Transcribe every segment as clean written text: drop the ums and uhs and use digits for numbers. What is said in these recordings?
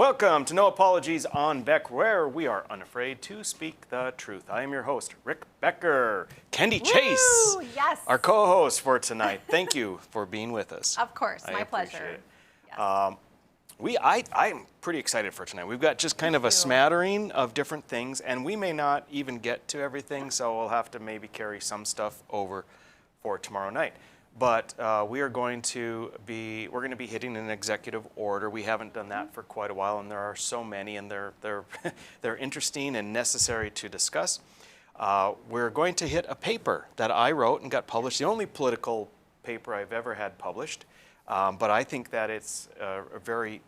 Welcome to No Apologies on Beck, where we are unafraid to speak the truth. I am your host, Rick Becker. Kendi Chase, yes, our co-host for tonight. Thank you for being with us. Of course, my pleasure. It. Yes. I'm pretty excited for tonight. We've got just kind of a smattering of different things, and we may not even get to everything, so we'll have to maybe carry some stuff over for tomorrow night. But we're going to be hitting an executive order. We haven't done that for quite a while, and there are so many, and they're interesting and necessary to discuss. We're going to hit a paper that I wrote and got published, the only political paper I've ever had published. But I think that it's a very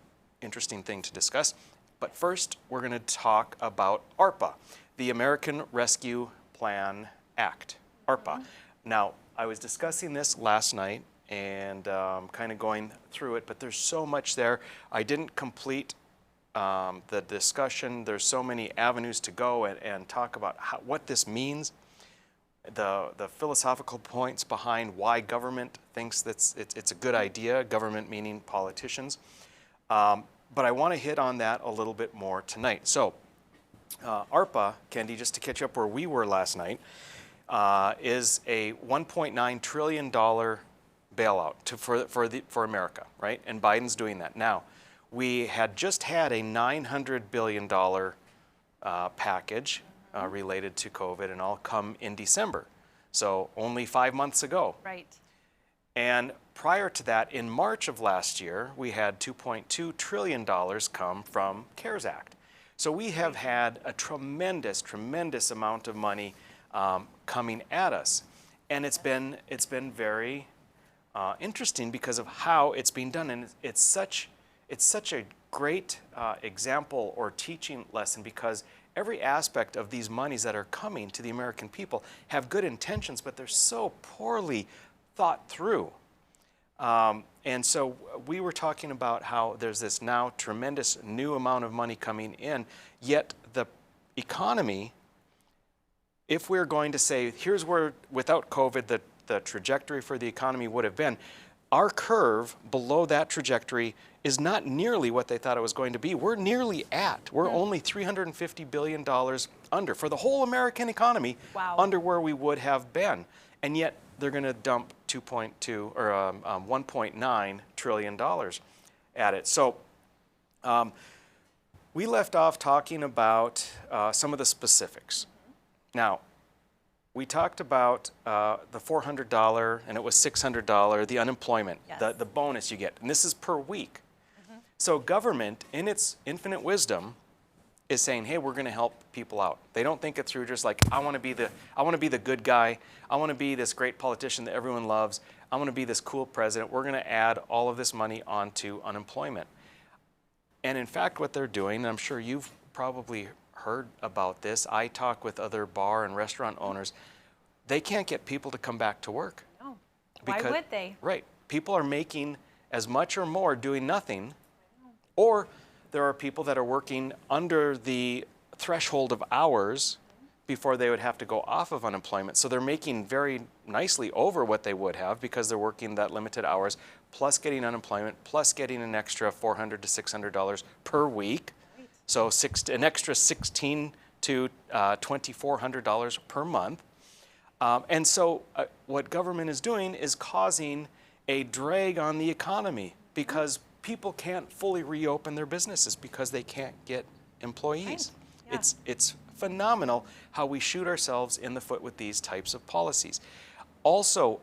interesting thing to discuss. But first, we're going to talk about ARPA, the American Rescue Plan Act, ARPA. Now, I was discussing this last night and kind of going through it, but there's so much there. I didn't complete the discussion. There's so many avenues to go and talk about what this means, the philosophical points behind why government thinks that it's a good idea, government meaning politicians. But I want to hit on that a little bit more tonight. So ARPA, Kendi, just to catch up where we were last night, is a $1.9 trillion bailout for America, right? And Biden's doing that. Now, we had just had a $900 billion package related to COVID, and all come in December. So only 5 months ago. Right. And prior to that, in March of last year, we had $2.2 trillion come from CARES Act. So we have had a tremendous, tremendous amount of money coming at us, and it's been very interesting because of how it's being done, and it's such a great example or teaching lesson, because every aspect of these monies that are coming to the American people have good intentions, but they're so poorly thought through. And so we were talking about how there's this now tremendous new amount of money coming in, yet the economy, if we're going to say, here's where, without COVID, the trajectory for the economy would have been, our curve below that trajectory is not nearly what they thought it was going to be. We're nearly at. We're only $350 billion under, for the whole American economy, under where we would have been. And yet they're going to dump $1.9 trillion at it. So we left off talking about some of the specifics. Now, we talked about the $400, and it was $600, the unemployment, yes, the bonus you get, and this is per week. So government, in its infinite wisdom, is saying, hey, we're going to help people out. They don't think it through just like, I want to be the good guy. I want to be this great politician that everyone loves. I want to be this cool president. We're going to add all of this money onto unemployment. And in fact, what they're doing, and I'm sure you've probably heard about this, I talk with other bar and restaurant owners, they can't get people to come back to work. No. Why would they? Right. People are making as much or more doing nothing, or there are people that are working under the threshold of hours before they would have to go off of unemployment. So they're making very nicely over what they would have because they're working that limited hours, plus getting unemployment, plus getting an extra $400 to $600 per week. So an extra $1,600 to $2,400 per month. And so what government is doing is causing a drag on the economy, because people can't fully reopen their businesses because they can't get employees. Right. Yeah. It's phenomenal how we shoot ourselves in the foot with these types of policies. Also,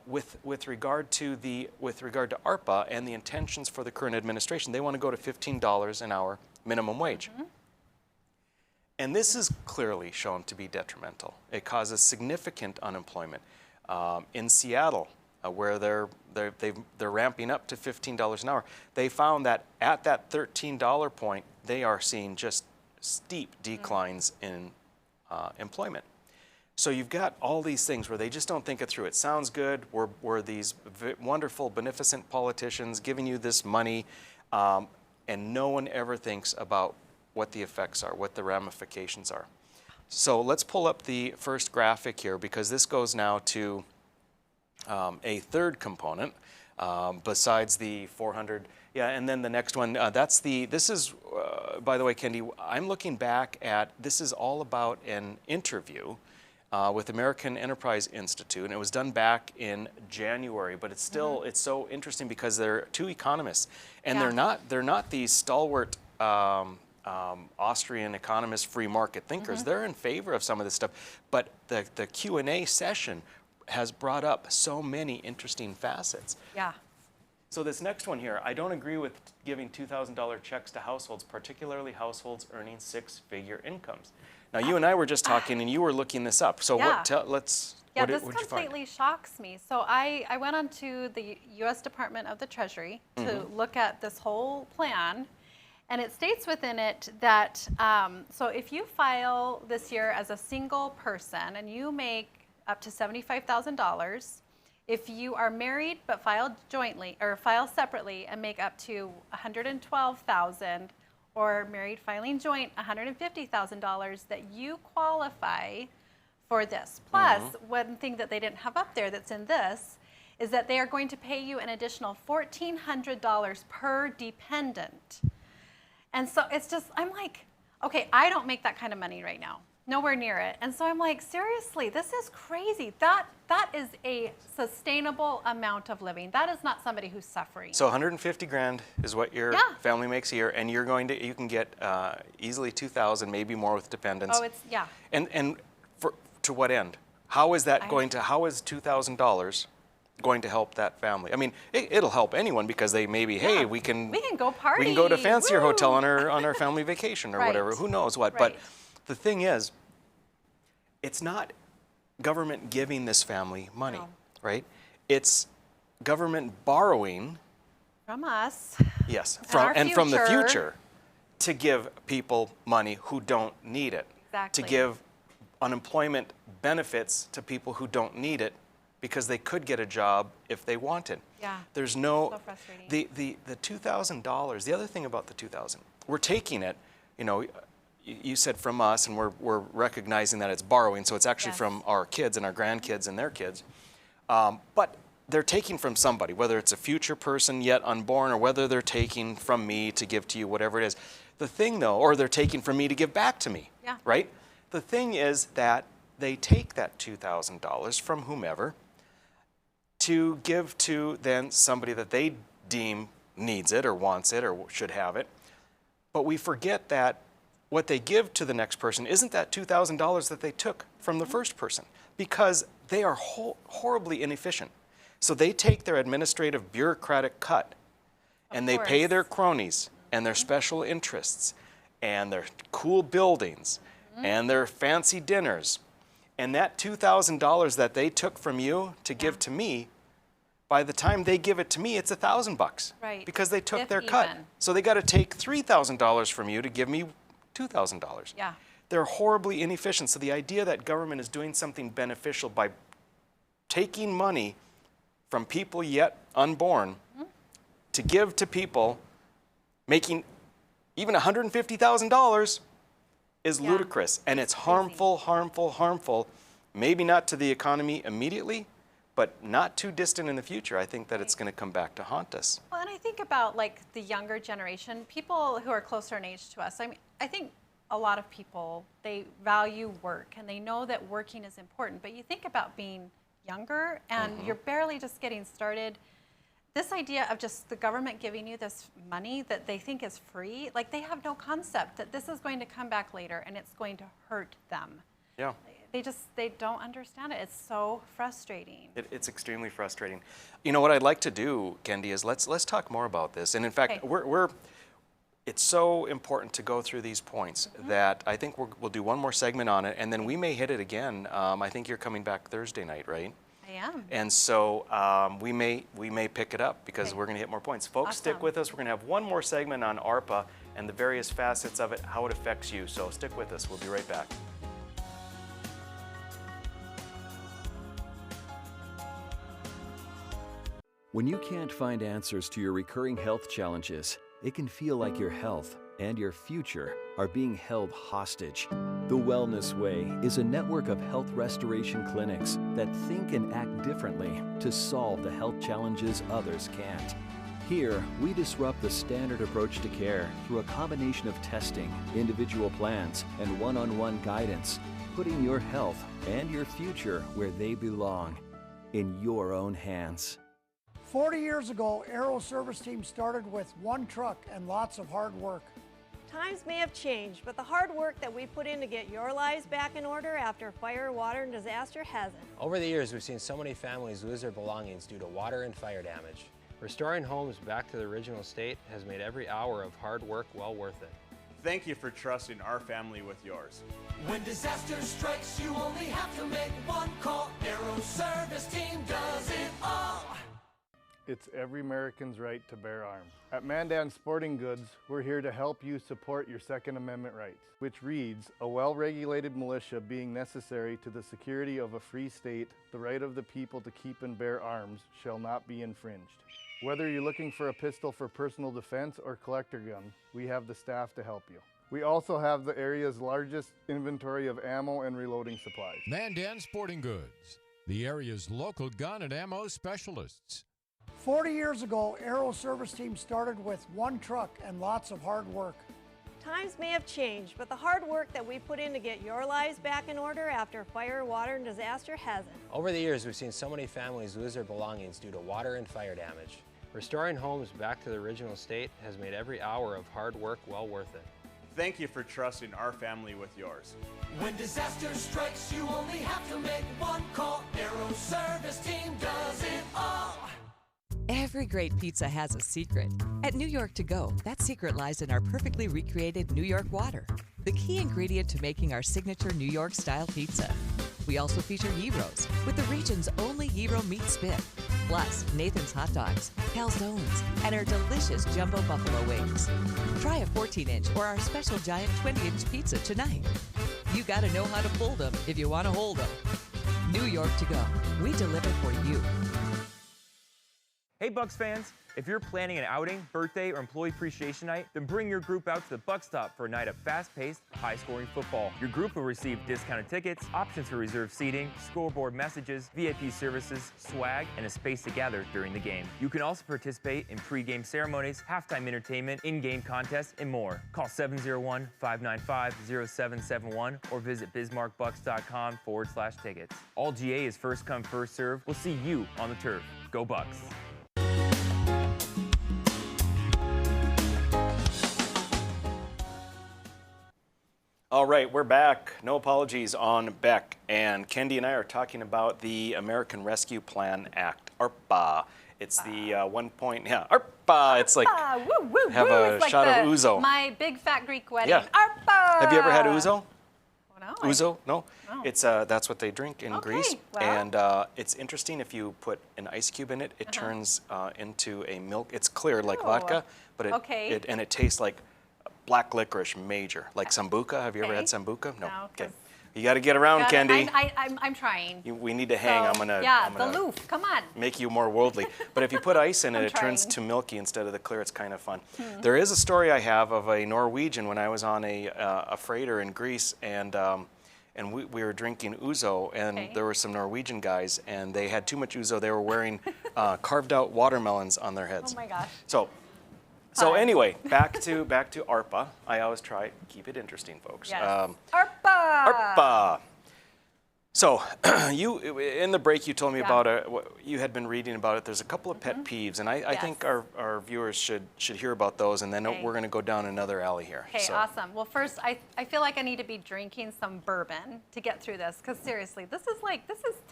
with regard to ARPA and the intentions for the current administration, they want to go to $15 an hour minimum wage. And this is clearly shown to be detrimental. It causes significant unemployment. In Seattle, where they're ramping up to $15 an hour, they found that at that $13 point, they are seeing just steep declines in employment. So you've got all these things where they just don't think it through. It sounds good. We're these wonderful, beneficent politicians giving you this money, and no one ever thinks about what the effects are, what the ramifications are. So let's pull up the first graphic here, because this goes now to a third component besides the 400. Yeah, and then the next one, this is, by the way, Kendi, I'm looking back at, this is all about an interview with American Enterprise Institute, and it was done back in January, but it's still, it's so interesting because they're two economists, and they're not these stalwart Austrian economists, free market thinkers. They're in favor of some of this stuff, but the Q&A session has brought up so many interesting facets. Yeah. So this next one here, I don't agree with giving $2,000 checks to households, particularly households earning six-figure incomes. Now, you and I were just talking, and you were looking this up. So Yeah. What'd This you find? completely shocks me. So I went on to the U.S. Department of the Treasury to look at this whole plan, and it states within it that, so if you file this year as a single person and you make up to $75,000, if you are married but filed jointly or file separately and make up to $112,000, or married filing joint $150,000, that you qualify for this. Plus, one thing that they didn't have up there that's in this is that they are going to pay you an additional $1,400 per dependent. And so it's just, I'm like, okay, I don't make that kind of money right now. Nowhere near it. And so I'm like, seriously, this is crazy. That is a sustainable amount of living. That is not somebody who's suffering. So 150 grand is what your family makes a year, and you can get easily 2,000, maybe more with dependents. Oh, it's, yeah. And to what end? How is that how is $2,000 going to help that family? I mean, it'll help anyone because they maybe, hey, we can go party. We can go to a fancier hotel on our family vacation or whatever. Who knows what? Right. But the thing is, it's not government giving this family money, right? It's government borrowing from us. Yes, and from the future to give people money who don't need it. Exactly. To give unemployment benefits to people who don't need it because they could get a job if they wanted. Yeah. There's no So frustrating. the $2,000. The other thing about the 2,000, we're taking it, you said from us, and we're recognizing that it's borrowing, so it's actually from our kids and our grandkids and their kids. But they're taking from somebody, whether it's a future person yet unborn, or whether they're taking from me to give to you, whatever it is. The thing, though, or they're taking from me to give back to me, right? The thing is that they take that $2,000 from whomever to give to then somebody that they deem needs it or wants it or should have it. But we forget that what they give to the next person isn't that $2,000 that they took from the first person, because they are horribly inefficient. So they take their administrative bureaucratic cut and they pay their cronies and their special interests and their cool buildings and their fancy dinners. And that $2,000 that they took from you to give to me, by the time they give it to me, it's $1,000. Right. Because they took If their cut. even. So they got to take $3,000 from you to give me $2,000. Yeah. They're horribly inefficient. So the idea that government is doing something beneficial by taking money from people yet unborn to give to people making even $150,000 is ludicrous. And it's harmful, harmful, maybe not to the economy immediately, but not too distant in the future. I think that it's going to come back to haunt us. Well, and I think about like the younger generation, people who are closer in age to us. I mean, I think a lot of people, they value work and they know that working is important. But you think about being younger and you're barely just getting started. This idea of just the government giving you this money that they think is free, like they have no concept that this is going to come back later and it's going to hurt them. Yeah. They don't understand it. It's so frustrating. It's extremely frustrating. You know what I'd like to do, Kendi, is let's talk more about this. And in fact, it's so important to go through these points that I think we'll do one more segment on it, and then we may hit it again. I think you're coming back Thursday night, right? I am. And so we may pick it up because we're going to hit more points. Folks, stick with us. We're going to have one more segment on ARPA and the various facets of it, how it affects you. So stick with us. We'll be right back. When you can't find answers to your recurring health challenges, it can feel like your health, and your future are being held hostage. The Wellness Way is a network of health restoration clinics that think and act differently to solve the health challenges others can't. Here, we disrupt the standard approach to care through a combination of testing, individual plans, and one-on-one guidance, putting your health and your future where they belong, in your own hands. 40 years ago, Aero Service Team started with one truck and lots of hard work. Times may have changed, but the hard work that we put in to get your lives back in order after fire, water, and disaster hasn't. Over the years, we've seen so many families lose their belongings due to water and fire damage. Restoring homes back to the original state has made every hour of hard work well worth it. Thank you for trusting our family with yours. When disaster strikes, you only have to make one call. Aero Service Team does it all. It's every American's right to bear arms. At Mandan Sporting Goods, we're here to help you support your Second Amendment rights, which reads, a well-regulated militia being necessary to the security of a free state, the right of the people to keep and bear arms shall not be infringed. Whether you're looking for a pistol for personal defense or collector gun, we have the staff to help you. We also have the area's largest inventory of ammo and reloading supplies. Mandan Sporting Goods, the area's local gun and ammo specialists. 40 years ago, Aero Service Team started with one truck and lots of hard work. Times may have changed, but the hard work that we put in to get your lives back in order after fire, water, and disaster hasn't. Over the years, we've seen so many families lose their belongings due to water and fire damage. Restoring homes back to the original state has made every hour of hard work well worth it. Thank you for trusting our family with yours. When disaster strikes, you only have to make one call. Aero Service Team does it all. Every great pizza has a secret. At New York To Go, that secret lies in our perfectly recreated New York water, the key ingredient to making our signature New York-style pizza. We also feature gyros, with the region's only gyro meat spit, plus Nathan's hot dogs, calzones, and our delicious jumbo buffalo wings. Try a 14-inch or our special giant 20-inch pizza tonight. You gotta know how to fold them if you want to hold them. New York To Go, we deliver for you. Hey Bucks fans, if you're planning an outing, birthday, or employee appreciation night, then bring your group out to the Buck Stop for a night of fast-paced, high-scoring football. Your group will receive discounted tickets, options for reserved seating, scoreboard messages, VIP services, swag, and a space to gather during the game. You can also participate in pre-game ceremonies, halftime entertainment, in-game contests, and more. Call 701-595-0771 or visit bismarckbucks.com/tickets. All GA is first come, first serve. We'll see you on the turf. Go Bucks! All right, we're back. No apologies on Beck. And Kendi and I are talking about the American Rescue Plan Act, ARPA. It's the ARPA. It's like woo, woo, have woo. a It's like shot of ouzo. My big fat Greek wedding. Yeah. ARPA. Have you ever had ouzo? No. Ouzo? No. No. It's that's what they drink in Greece, well. and it's interesting. If you put an ice cube in it, it turns into a milk. It's clear like vodka, but it tastes like black licorice major, like sambuca. Have you ever had sambuca? No. Okay. You got to get around, Kendi. I'm trying. We need to hang. So, I'm gonna the loof. Come on. make you more worldly. But if you put ice in it, it turns to milky instead of the clear. It's kind of fun. There is a story I have of a Norwegian when I was on a freighter in Greece, and we were drinking ouzo, and there were some Norwegian guys, and they had too much ouzo. They were wearing carved out watermelons on their heads. Oh my gosh. So anyway, back to ARPA. I always try keep it interesting, folks. Yes. ARPA. So you in the break you told me about you had been reading about it. There's a couple of pet peeves, and I think our viewers should hear about those, and then we're going to go down another alley here. Okay, awesome. Well, first I feel like I need to be drinking some bourbon to get through this, because seriously, this is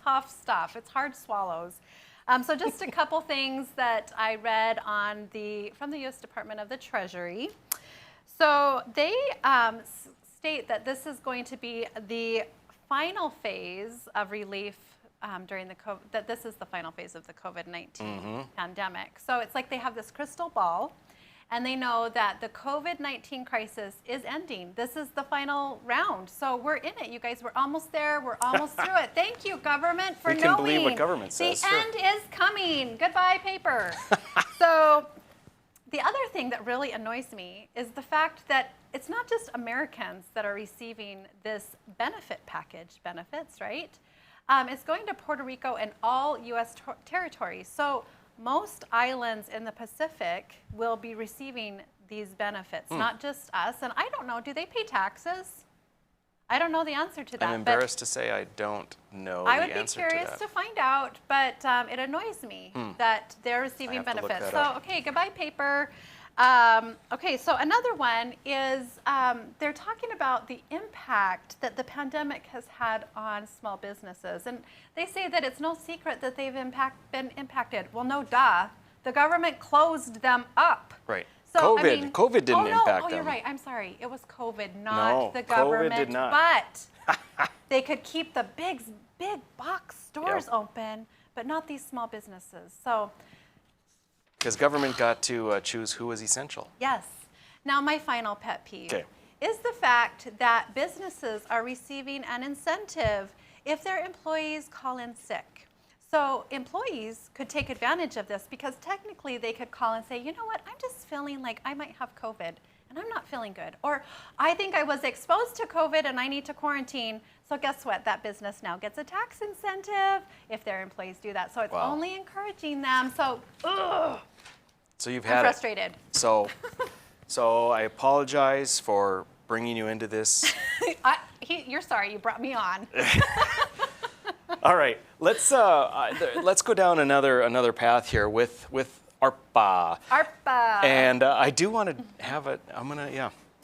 tough stuff. It's hard swallows. So just a couple things that I read from the U.S. Department of the Treasury. So they state that this is going to be the final phase of relief during the COVID, that this is the final phase of the COVID-19 pandemic. So it's like they have this crystal ball, and they know that the COVID-19 crisis is ending. This is the final round. So we're in it, you guys. We're almost there. We're almost through it. Thank you, government, for knowing. We can believe what government says. The end is coming. Goodbye, paper. So The other thing that really annoys me is the fact that it's not just Americans that are receiving this benefit package, benefits, right? It's going to Puerto Rico and all U.S. territories. So most islands in the Pacific will be receiving these benefits, not just us. And I don't know, do they pay taxes? I don't know the answer to that. I'm embarrassed to say I don't know I the would be answer curious to to find out, but it annoys me that they're receiving have to look benefits. that So, up. okay, goodbye paper. Okay, so another one is they're talking about the impact that the pandemic has had on small businesses. And they say that it's no secret that they've been impacted. Well, no duh. The government closed them up. Right. So, COVID didn't impact Oh, you're them. right. I'm sorry. It was COVID, not the COVID government. did not. But they could keep the big box stores open, but not these small businesses. So, Because government got to choose who was essential. yes. Now, my final pet peeve Okay. is the fact that businesses are receiving an incentive if their employees call in sick. So employees could take advantage of this because technically they could call and say, you know what, I'm just feeling like I might have COVID and I'm not feeling good. Or I think I was exposed to COVID and I need to quarantine. So guess what? That business now gets a tax incentive if their employees do that. So it's Wow. only encouraging them. So, ugh, So you've I'm had frustrated. So I apologize for bringing you into this. You're sorry you brought me on. All right, let's go down another path here with ARPA. ARPA. And I do want to have it.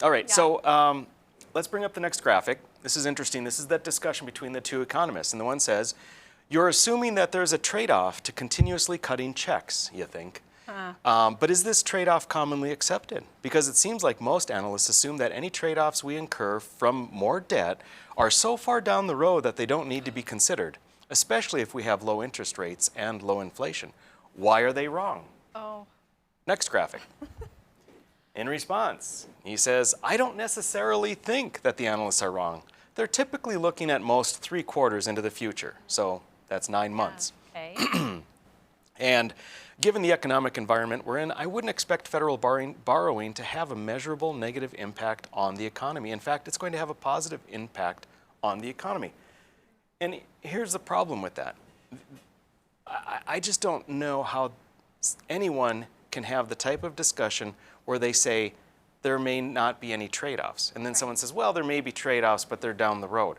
All right, so let's bring up the next graphic. This is interesting. This is that discussion between the two economists, and the one says, "You're assuming that there's a trade-off to continuously cutting checks. You think." But is this trade-off commonly accepted? Because it seems like most analysts assume that any trade-offs we incur from more debt are so far down the road that they don't need to be considered, especially if we have low interest rates and low inflation. Why are they wrong? Oh. Next graphic. In response, he says, "I don't necessarily think that the analysts are wrong. They're typically looking at most 3 quarters into the future, so that's 9 months. Okay. And given the economic environment we're in, I wouldn't expect federal borrowing to have a measurable negative impact on the economy. In fact, it's going to have a positive impact on the economy." And here's the problem with that. I just don't know how anyone can have the type of discussion where they say there may not be any trade-offs. And then someone says, well, there may be trade-offs, but they're down the road.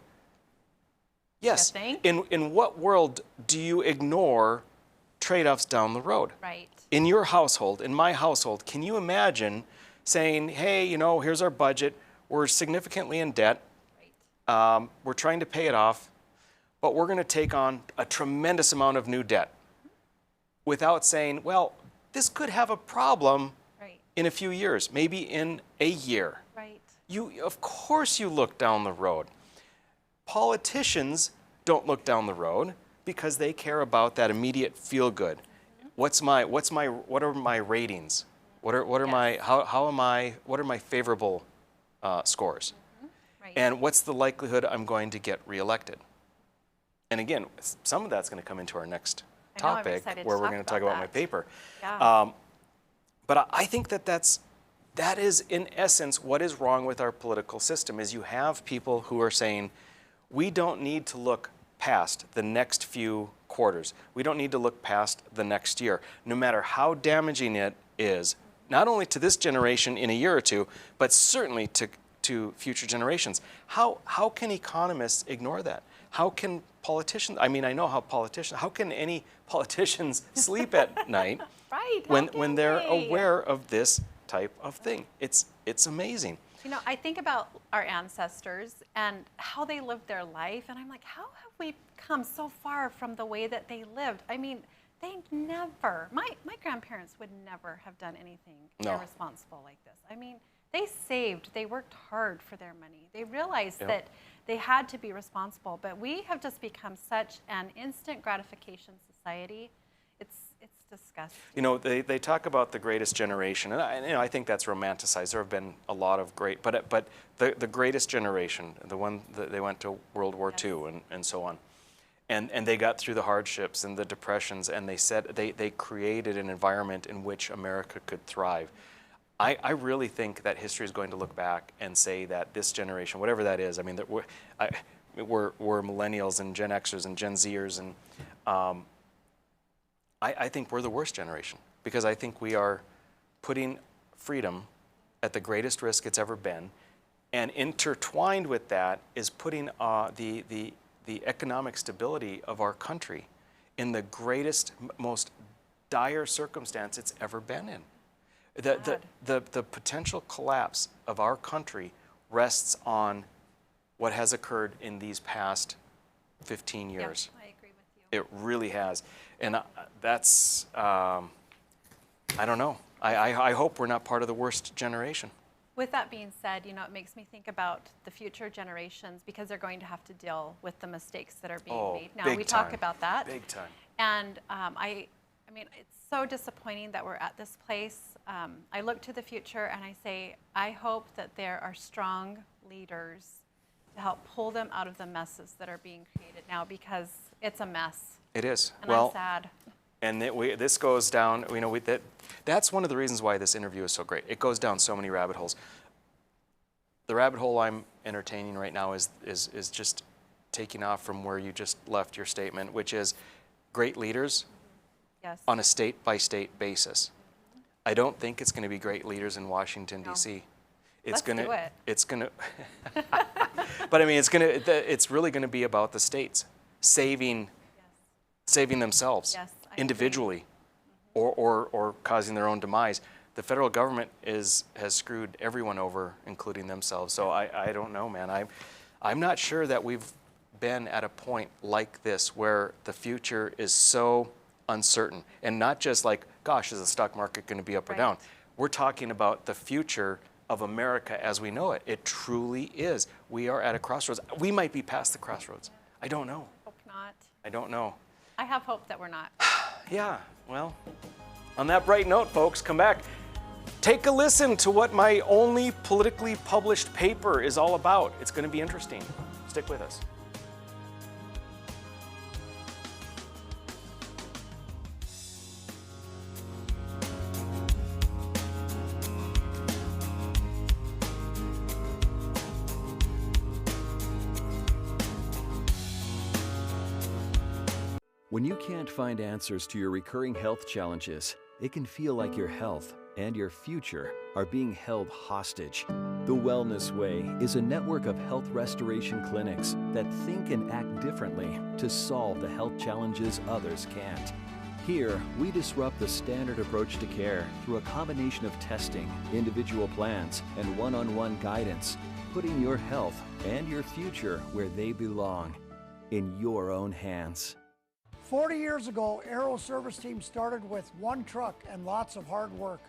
Yes. In what world do you ignore trade-offs down the road? Right. In your household, in my household, can you imagine saying, hey, here's our budget, we're significantly in debt, we're trying to pay it off, but we're going to take on a tremendous amount of new debt, without saying, well, this could have a problem in a few years, maybe in a year. Right. Of course you look down the road. Politicians don't look down the road because they care about that immediate feel good. What are my ratings? What are my favorable scores? Right. And what's the likelihood I'm going to get reelected? And again, some of that's going to come into our next topic where we're going to talk about my paper. Yeah. But I think that is in essence what is wrong with our political system is you have people who are saying we don't need to look past the next few quarters. We don't need to look past the next year, no matter how damaging it is, not only to this generation in a year or two, but certainly to future generations. How can economists ignore that? How can politicians, I know how can any politicians sleep at night right. when they're aware of this type of thing? It's amazing. I think about our ancestors and how they lived their life, and I'm like, how have we come so far from the way that they lived? They never, my grandparents would never have done anything irresponsible like this. They saved, they worked hard for their money. They realized that they had to be responsible, but we have just become such an instant gratification society. It's disgusting. They talk about the greatest generation, and I think that's romanticized. There have been a lot of great, but the greatest generation, the one that they went to World War II and so on. And they got through the hardships and the depressions, and they said they created an environment in which America could thrive. I really think that history is going to look back and say that this generation, whatever that is, I mean, we're millennials and Gen Xers and Gen Zers, and I think we're the worst generation, because I think we are putting freedom at the greatest risk it's ever been, and intertwined with that is putting the economic stability of our country in the greatest, most dire circumstance it's ever been in. The potential collapse of our country rests on what has occurred in these past 15 years. Yeah, I agree with you. It really has. And that's, I don't know. I hope we're not part of the worst generation. With that being said, you know, it makes me think about the future generations, because they're going to have to deal with the mistakes that are being made. Now, we talk about that. Big time. And I mean, it's so disappointing that we're at this place. I look to the future and I say, I hope that there are strong leaders to help pull them out of the messes that are being created now, because it's a mess. It is. And I'm sad. And this goes down, you know, that's one of the reasons why this interview is so great. It goes down so many rabbit holes. The rabbit hole I'm entertaining right now is just taking off from where you just left your statement, which is great leaders on a state-by-state basis. I don't think it's going to be great leaders in Washington, D.C. Let's do it. It's going to, but I mean, it's really going to be about the states saving themselves individually, or causing their own demise. The federal government has screwed everyone over, including themselves. So I don't know, man. I'm not sure that we've been at a point like this where the future is so uncertain, and not just like, gosh, is the stock market going to be up or down? We're talking about the future of America as we know it. It truly is. We are at a crossroads. We might be past the crossroads. I don't know. Hope not. I don't know. I have hope that we're not. Yeah, well, on that bright note, folks, come back. Take a listen to what my only politically published paper is all about. It's going to be interesting. Stick with us. When you can't find answers to your recurring health challenges, it can feel like your health and your future are being held hostage. The Wellness Way is a network of health restoration clinics that think and act differently to solve the health challenges others can't. Here, we disrupt the standard approach to care through a combination of testing, individual plans, and one-on-one guidance, putting your health and your future where they belong, in your own hands. 40 years ago, Aero Service Team started with one truck and lots of hard work.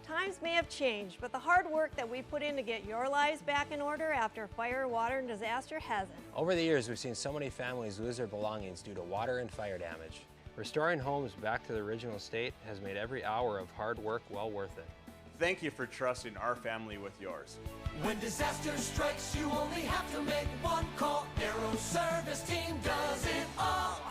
Times may have changed, but the hard work that we put in to get your lives back in order after fire, water, and disaster hasn't. Over the years, we've seen so many families lose their belongings due to water and fire damage. Restoring homes back to the original state has made every hour of hard work well worth it. Thank you for trusting our family with yours. When disaster strikes, you only have to make one call. Aero Service Team does it all.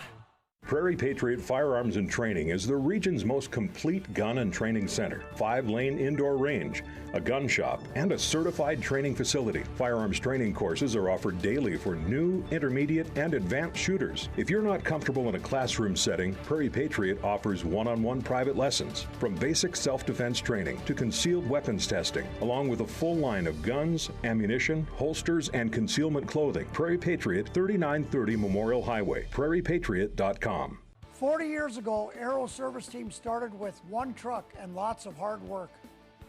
Prairie Patriot Firearms and Training is the region's most complete gun and training center. 5-lane indoor range, a gun shop, and a certified training facility. Firearms training courses are offered daily for new, intermediate, and advanced shooters. If you're not comfortable in a classroom setting, Prairie Patriot offers one-on-one private lessons, from basic self-defense training to concealed weapons testing, along with a full line of guns, ammunition, holsters, and concealment clothing. Prairie Patriot, 3930 Memorial Highway, prairiepatriot.com. 40 years ago, Aero Service Team started with one truck and lots of hard work.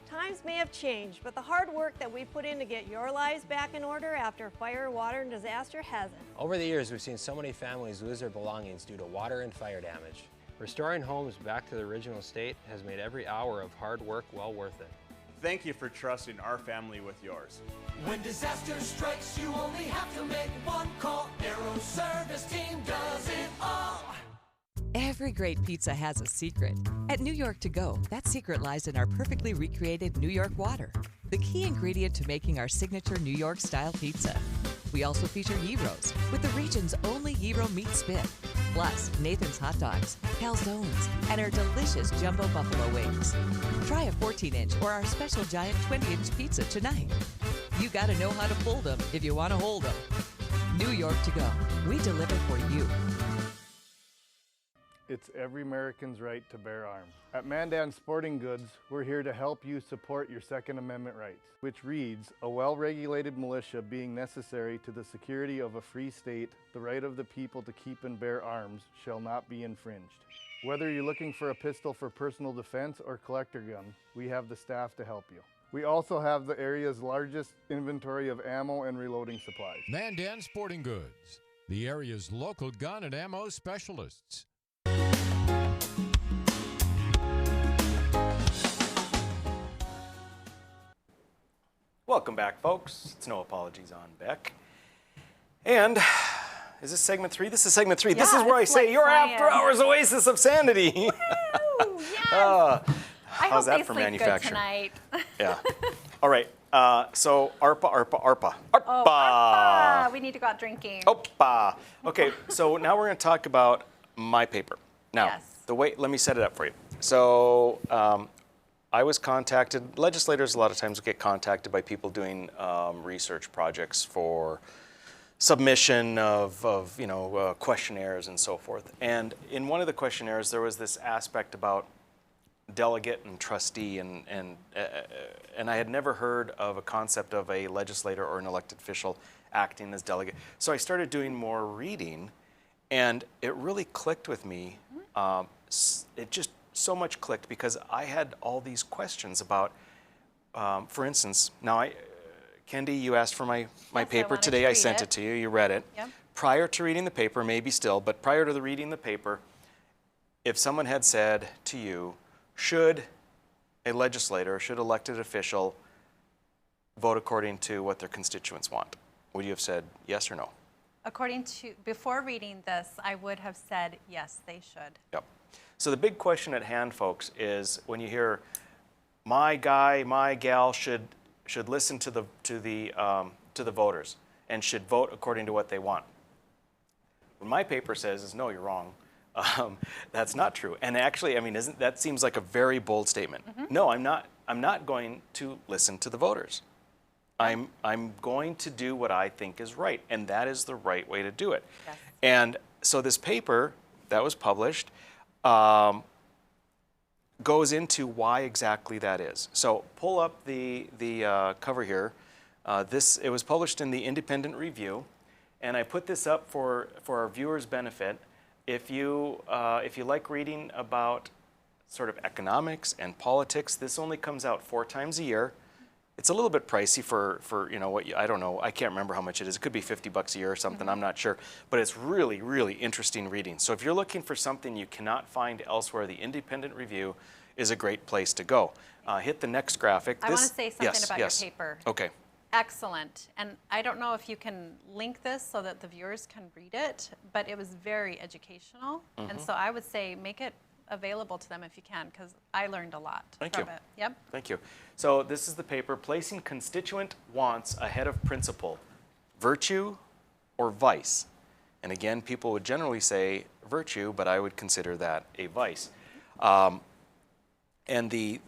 Times may have changed, but the hard work that we put in to get your lives back in order after fire, water, and disaster hasn't. Over the years, we've seen so many families lose their belongings due to water and fire damage. Restoring homes back to the original state has made every hour of hard work well worth it. Thank you for trusting our family with yours. When disaster strikes, you only have to make one call. Aero Service Team does it all. Every great pizza has a secret. At New York To Go, that secret lies in our perfectly recreated New York water, the key ingredient to making our signature New York-style pizza. We also feature Heroes with the region's only Hero meat spit, plus Nathan's Hot Dogs, calzones, and our delicious jumbo buffalo wings. Try a 14-inch or our special giant 20-inch pizza tonight. You gotta know how to fold them if you want to hold them. New York to go. We deliver for you. It's every American's right to bear arms. At Mandan Sporting Goods, we're here to help you support your Second Amendment rights, which reads, a well-regulated militia being necessary to the security of a free state, the right of the people to keep and bear arms shall not be infringed. Whether you're looking for a pistol for personal defense or collector gun, we have the staff to help you. We also have the area's largest inventory of ammo and reloading supplies. Mandan Sporting Goods, the area's local gun and ammo specialists. Welcome back, folks. It's No Apologies on Beck. And is this segment 3? This is segment 3. Yeah, this is where I it's say like your science. after hours oasis of sanity. Woo, yes. I How's hope that they for sleep manufacturing? good tonight. Yeah. All right. So ARPA. Oh, ARPA. We need to go out drinking. ARPA. Okay. So now we're going to talk about my paper. Now, Yes. let me set it up for you. So I was contacted. Legislators a lot of times get contacted by people doing research projects for submission of questionnaires and so forth. And in one of the questionnaires, there was this aspect about delegate and trustee, and I had never heard of a concept of a legislator or an elected official acting as delegate. So I started doing more reading, and it really clicked with me. It just so much clicked because I had all these questions about, for instance, now Kendi, you asked for my paper today. I sent it to you. You read it. Yep. Prior to reading the paper, maybe still, but prior to reading the paper, if someone had said to you, should a legislator, should elected official vote according to what their constituents want, would you have said yes or no? Before reading this, I would have said yes, they should. Yep. So the big question at hand, folks, is when you hear my guy, my gal should listen to the voters and should vote according to what they want. What my paper says is no, you're wrong. That's not true. And actually, I mean, that seems like a very bold statement. Mm-hmm. No, I'm not going to listen to the voters. I'm going to do what I think is right, and that is the right way to do it. Yes. And so this paper that was published goes into why exactly that is. So pull up the cover here. It was published in the Independent Review, and I put this up for our viewers' benefit. If you like reading about sort of economics and politics, this only comes out 4 times a year. It's a little bit pricey for I don't know, I can't remember how much it is. It could be $50 a year or something, I'm not sure. But it's really, really interesting reading. So if you're looking for something you cannot find elsewhere, the Independent Review is a great place to go. Hit the next graphic. I want to say something about your paper. Okay. Excellent. And I don't know if you can link this so that the viewers can read it, but it was very educational. Mm-hmm. And so I would say make it available to them if you can, because I learned a lot from it. Yep. Thank you. So this is the paper, Placing Constituent Wants Ahead of Principle, Virtue or Vice? And again, people would generally say virtue, but I would consider that a vice. And the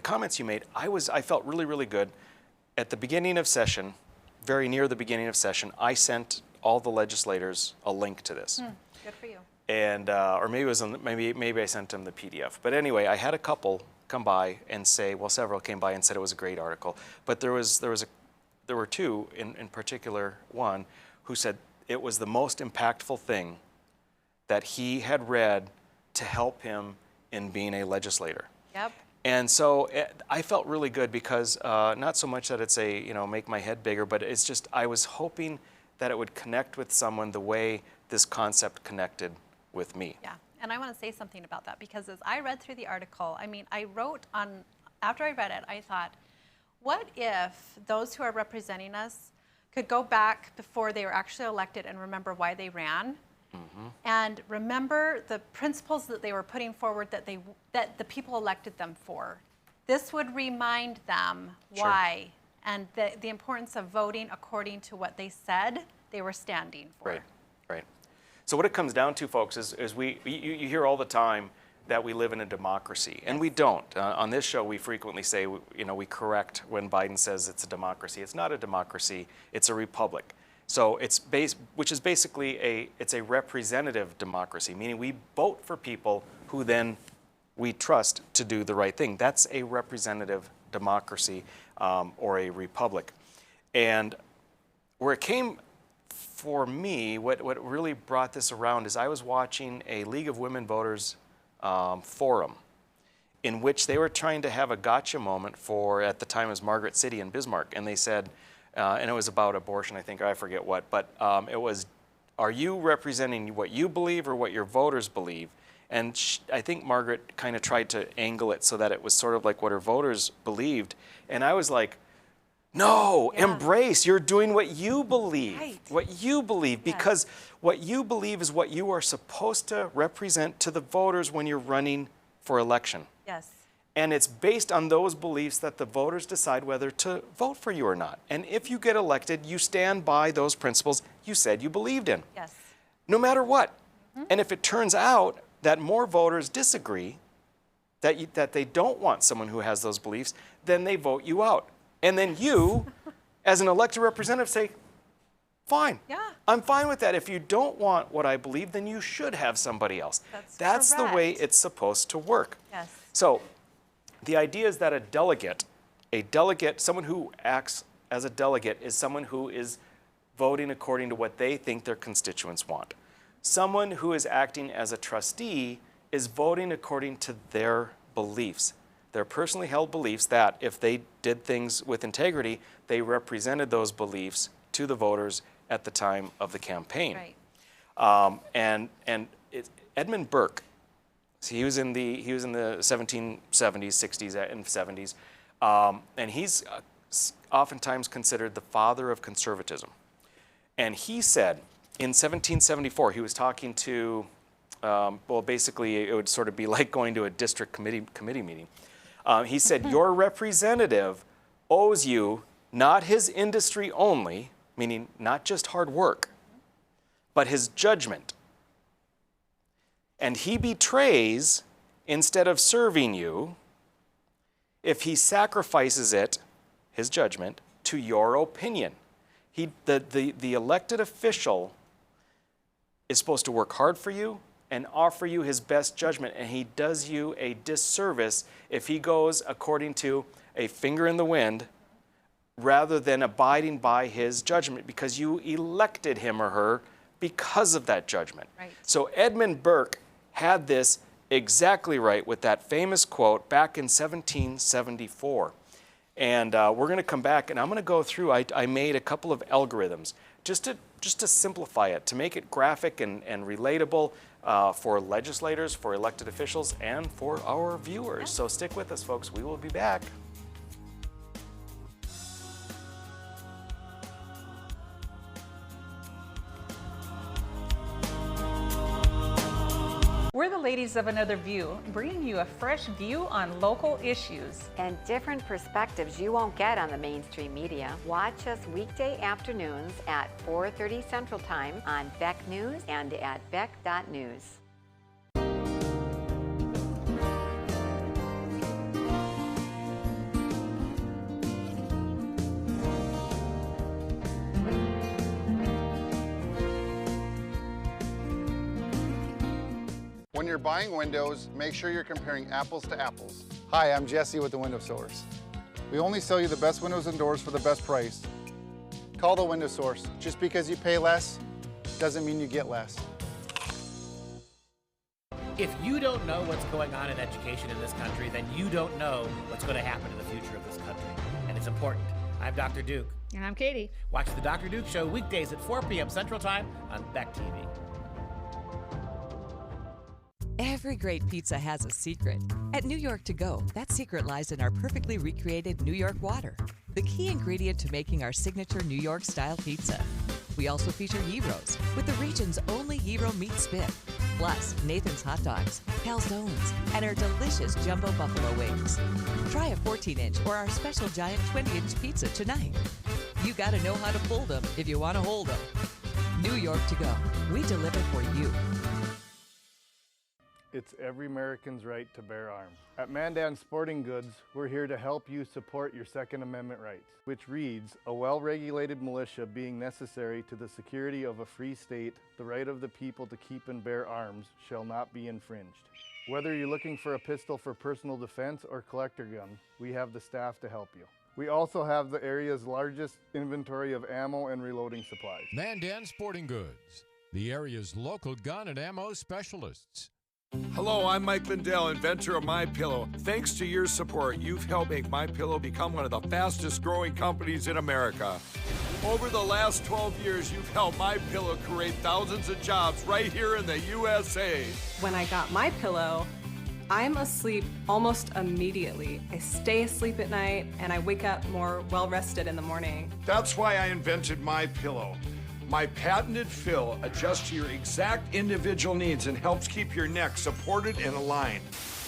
comments you made, I felt really, really good. At the beginning of session, very near the beginning of session, I sent all the legislators a link to this. Good for you. And or maybe it was maybe I sent them the PDF. But anyway, I had a couple come by and say, well, several came by and said it was a great article. But there were 2 in particular, one who said it was the most impactful thing that he had read to help him in being a legislator. Yep. And so I felt really good because not so much that it's make my head bigger, but it's just I was hoping that it would connect with someone the way this concept connected with me. Yeah, and I want to say something about that because as I read through the article, I mean, after I read it, I thought, what if those who are representing us could go back before they were actually elected and remember why they ran? Mm-hmm. And remember the principles that they were putting forward that the people elected them for. This would remind them why and the importance of voting according to what they said they were standing for. Right, right. So what it comes down to, folks, is you hear all the time that we live in a democracy, and we don't. On this show, we frequently say, we correct when Biden says it's a democracy. It's not a democracy, it's a republic. So which is basically it's a representative democracy, meaning we vote for people who then we trust to do the right thing. That's a representative democracy or a republic. And where it came for me, what really brought this around is I was watching a League of Women Voters forum in which they were trying to have a gotcha moment for, at the time it was Margaret City in Bismarck, and they said, and it was about abortion, I think, or I forget what, but it was, are you representing what you believe or what your voters believe? And I think Margaret kind of tried to angle it so that it was sort of like what her voters believed. And I was like, no, embrace, you're doing what you believe, what you believe, because what you believe is what you are supposed to represent to the voters when you're running for election. Yes. And it's based on those beliefs that the voters decide whether to vote for you or not. And if you get elected, you stand by those principles you said you believed in. Yes. No matter what. And if it turns out that more voters disagree, that they don't want someone who has those beliefs, then they vote you out. And then you, as an elected representative, say, fine, I'm fine with that. If you don't want what I believe, then you should have somebody else. That's the way it's supposed to work. Yes. So the idea is that a delegate, someone who acts as a delegate, is someone who is voting according to what they think their constituents want. Someone who is acting as a trustee is voting according to their beliefs. Their personally held beliefs that if they did things with integrity, they represented those beliefs to the voters at the time of the campaign. Right. Edmund Burke, so he was in the 1770s, 60s, and 70s, and he's oftentimes considered the father of conservatism. And he said in 1774, he was talking to, basically it would sort of be like going to a district committee meeting. He said, your representative owes you not his industry only, meaning not just hard work, but his judgment. And he betrays instead of serving you if he sacrifices it, his judgment, to your opinion. The elected official is supposed to work hard for you and offer you his best judgment, and he does you a disservice if he goes according to a finger in the wind rather than abiding by his judgment, because you elected him or her because of that judgment. Right. So Edmund Burke had this exactly right with that famous quote back in 1774. And we're going to come back, and I'm going to go through, I made a couple of algorithms just to simplify it, to make it graphic and relatable for legislators, for elected officials, and for our viewers. So stick with us, folks. We will be back. We're the ladies of Another View, bringing you a fresh view on local issues. And different perspectives you won't get on the mainstream media. Watch us weekday afternoons at 4:30 Central Time on Beck News and at beck.news. When you're buying windows, make sure you're comparing apples to apples. Hi, I'm Jesse with the Window Source. We only sell you the best windows and doors for the best price. Call the Window Source. Just because you pay less doesn't mean you get less. If you don't know what's going on in education in this country, then you don't know what's going to happen in the future of this country. And it's important. I'm Dr. Duke. And I'm Katie. Watch the Dr. Duke Show weekdays at 4 p.m. Central Time on Beck TV. Every great pizza has a secret. At New York To Go, that secret lies in our perfectly recreated New York water, the key ingredient to making our signature New York-style pizza. We also feature gyros, with the region's only gyro meat spit. Plus, Nathan's Hot Dogs, calzones, and our delicious jumbo buffalo wings. Try a 14-inch or our special giant 20-inch pizza tonight. You gotta know how to pull them if you want to hold them. New York to go. We deliver for you. It's every American's right to bear arms. At Mandan Sporting Goods, we're here to help you support your Second Amendment rights, which reads, a well-regulated militia being necessary to the security of a free state, the right of the people to keep and bear arms shall not be infringed. Whether you're looking for a pistol for personal defense or collector gun, we have the staff to help you. We also have the area's largest inventory of ammo and reloading supplies. Mandan Sporting Goods, the area's local gun and ammo specialists. Hello, I'm Mike Lindell, inventor of MyPillow. Thanks to your support, you've helped make MyPillow become one of the fastest growing companies in America. Over the last 12 years, you've helped MyPillow create thousands of jobs right here in the USA. When I got MyPillow, I'm asleep almost immediately. I stay asleep at night and I wake up more well-rested in the morning. That's why I invented MyPillow. My patented fill adjusts to your exact individual needs and helps keep your neck supported and aligned.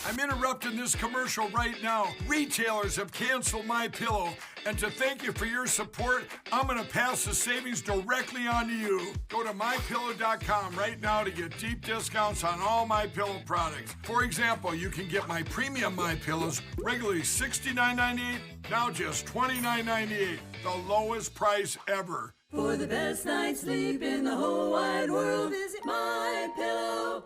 I'm interrupting this commercial right now. Retailers have canceled MyPillow, and to thank you for your support, I'm gonna pass the savings directly on to you. Go to MyPillow.com right now to get deep discounts on all MyPillow products. For example, you can get my premium MyPillows, regularly $69.98, now just $29.98, the lowest price ever. For the best night's sleep in the whole wide world, visit mypillow.com.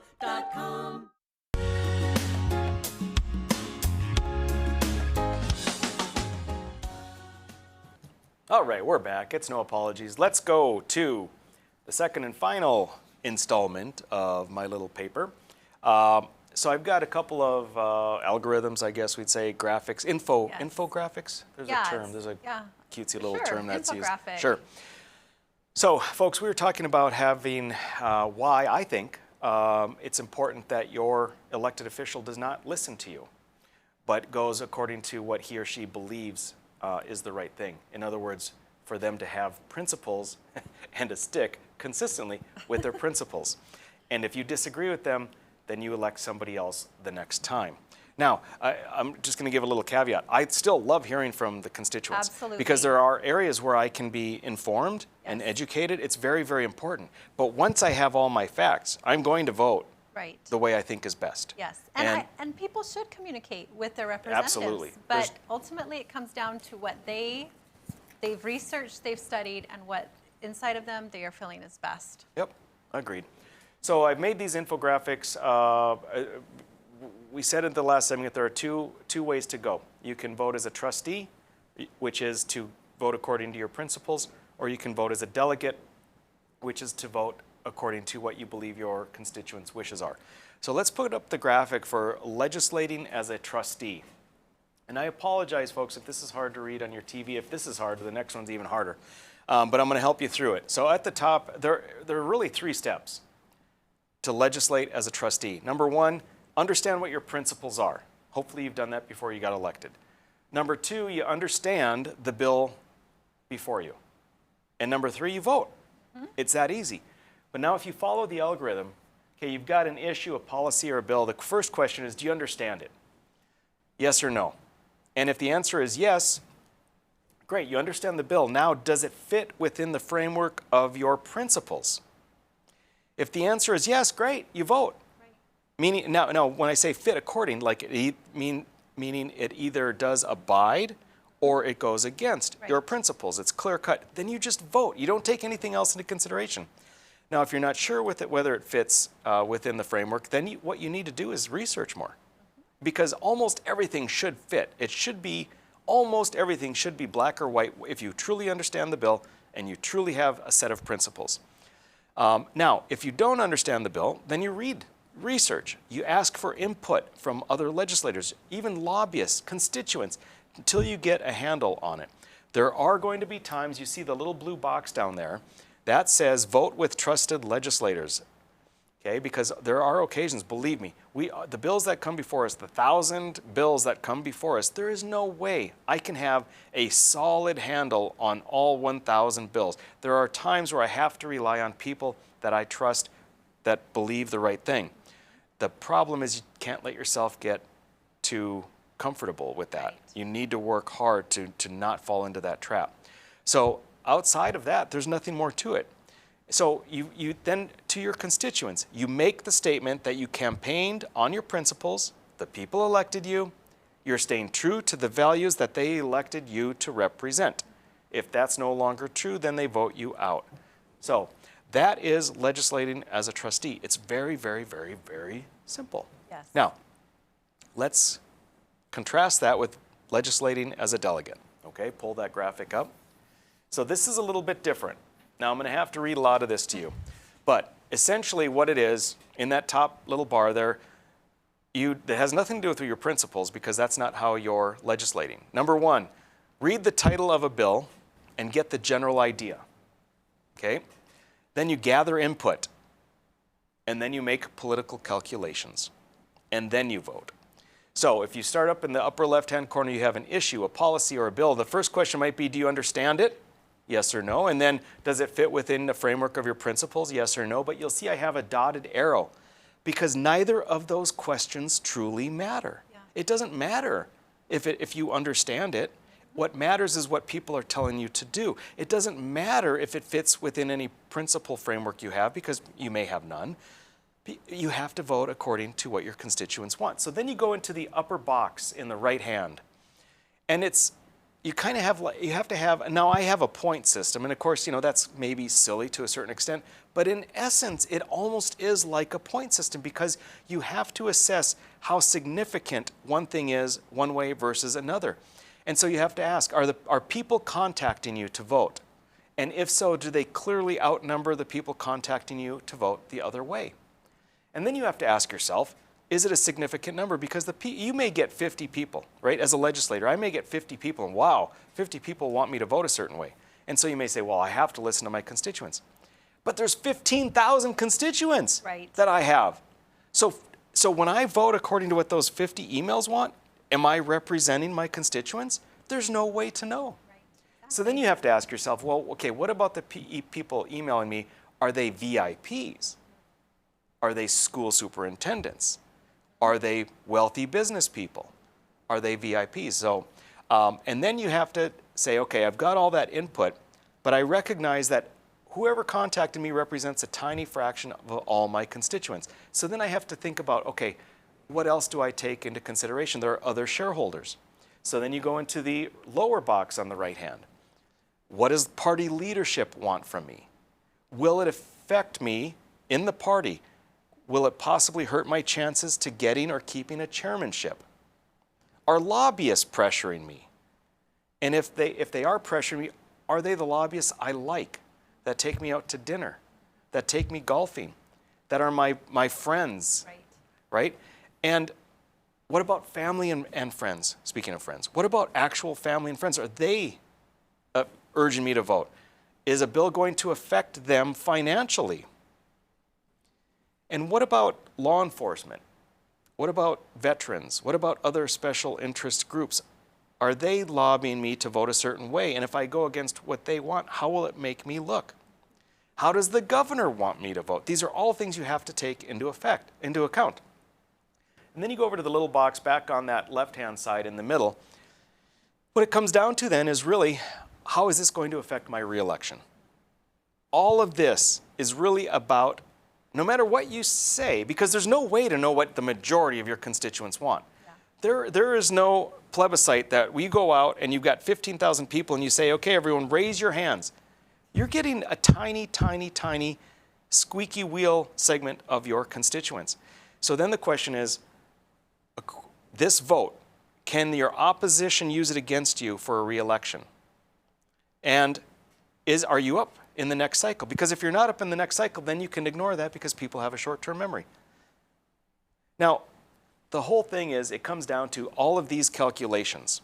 All right, we're back. It's No Apologies. Let's go to the second and final installment of my little paper. So I've got a couple of algorithms, I guess we'd say, graphics, infographics. There's a term. There's a cutesy little term that's used. Sure. So, folks, we were talking about having why I think it's important that your elected official does not listen to you, but goes according to what he or she believes is the right thing. In other words, for them to have principles and to stick consistently with their principles. And if you disagree with them, then you elect somebody else the next time. Now, I'm just going to give a little caveat. I still love hearing from the constituents. Absolutely. Because there are areas where I can be informed and educated. It's very, very important. But once I have all my facts, I'm going to vote the way I think is best. Yes, and people should communicate with their representatives. Absolutely. But ultimately it comes down to what they've researched, they've studied, and what inside of them they are feeling is best. Yep, agreed. So I've made these infographics. We said at the last segment there are two ways to go. You can vote as a trustee, which is to vote according to your principles, or you can vote as a delegate, which is to vote according to what you believe your constituents' wishes are. So let's put up the graphic for legislating as a trustee. And I apologize, folks, if this is hard to read on your TV. If this is hard, the next one's even harder. But I'm going to help you through it. So at the top, there are really 3 steps to legislate as a trustee. Number 1, understand what your principles are. Hopefully you've done that before you got elected. Number 2, you understand the bill before you. And number 3, you vote. It's that easy. But now if you follow the algorithm, okay, you've got an issue, a policy, or a bill. The first question is, do you understand it? Yes or no? And if the answer is yes, great, you understand the bill. Now, does it fit within the framework of your principles? If the answer is yes, great, you vote. Meaning, now, when I say fit according, like meaning it either does abide or it goes against your principles. It's clear cut. Then you just vote. You don't take anything else into consideration. Now, if you're not sure with it, whether it fits within the framework, then what you need to do is research more. Because almost everything should fit. It should be, almost everything should be black or white if you truly understand the bill and you truly have a set of principles. Now, if you don't understand the bill, then you research. You ask for input from other legislators, even lobbyists, constituents, until you get a handle on it. There are going to be times, you see the little blue box down there, that says vote with trusted legislators. Okay, because there are occasions, believe me, the bills that come before us, the 1,000 bills that come before us, there is no way I can have a solid handle on all 1,000 bills. There are times where I have to rely on people that I trust that believe the right thing. The problem is you can't let yourself get too comfortable with that. You need to work hard to not fall into that trap. So outside of that, there's nothing more to it. So you then, to your constituents, you make the statement that you campaigned on your principles, the people elected you, you're staying true to the values that they elected you to represent. If that's no longer true, then they vote you out. So that is legislating as a trustee. It's very, very, very, very simple. Yes. Now, let's contrast that with legislating as a delegate. Okay, pull that graphic up. So this is a little bit different. Now I'm going to have to read a lot of this to you. But essentially what it is, in that top little bar there, that has nothing to do with your principles because that's not how you're legislating. Number one, read the title of a bill and get the general idea. Okay? Then you gather input. And then you make political calculations. And then you vote. So if you start up in the upper left-hand corner, you have an issue, a policy, or a bill. The first question might be, do you understand it? Yes or no. And then, does it fit within the framework of your principles? Yes or no. But you'll see I have a dotted arrow because neither of those questions truly matter. Yeah. It doesn't matter if you understand it. What matters is what people are telling you to do. It doesn't matter if it fits within any principle framework you have because you may have none. You have to vote according to what your constituents want. So then you go into the upper box in the right hand. And you have to have, now I have a point system, and of course, that's maybe silly to a certain extent, but in essence, it almost is like a point system because you have to assess how significant one thing is one way versus another. And so you have to ask, are people contacting you to vote? And if so, do they clearly outnumber the people contacting you to vote the other way? And then you have to ask yourself, is it a significant number? Because you may get 50 people, right? As a legislator, I may get 50 people, and wow, 50 people want me to vote a certain way. And so you may say, well, I have to listen to my constituents. But there's 15,000 constituents that I have. So when I vote according to what those 50 emails want, am I representing my constituents? There's no way to know. Right. Exactly. So then you have to ask yourself, well, okay, what about the people emailing me? Are they VIPs? Are they school superintendents? Are they wealthy business people? Are they VIPs? So, and then you have to say, okay, I've got all that input, but I recognize that whoever contacted me represents a tiny fraction of all my constituents. So then I have to think about, okay, what else do I take into consideration? There are other shareholders. So then you go into the lower box on the right hand. What does party leadership want from me? Will it affect me in the party? Will it possibly hurt my chances to getting or keeping a chairmanship? Are lobbyists pressuring me? And if they are pressuring me, are they the lobbyists I like, that take me out to dinner, that take me golfing, that are my friends, right? And what about family and friends? Speaking of friends, what about actual family and friends? Are they urging me to vote? Is a bill going to affect them financially? And what about law enforcement? What about veterans? What about other special interest groups? Are they lobbying me to vote a certain way? And if I go against what they want, how will it make me look? How does the governor want me to vote? These are all things you have to take into account. And then you go over to the little box back on that left-hand side in the middle. What it comes down to then is really, how is this going to affect my reelection? All of this is really about, no matter what you say, because there's no way to know what the majority of your constituents want. Yeah. There is no plebiscite that we go out and you've got 15,000 people and you say, okay, everyone, raise your hands. You're getting a tiny, tiny, tiny squeaky wheel segment of your constituents. So then the question is, this vote, can your opposition use it against you for a re-election? And are you up in the next cycle? Because if you're not up in the next cycle, then you can ignore that because people have a short-term memory. Now, the whole thing is, it comes down to all of these calculations.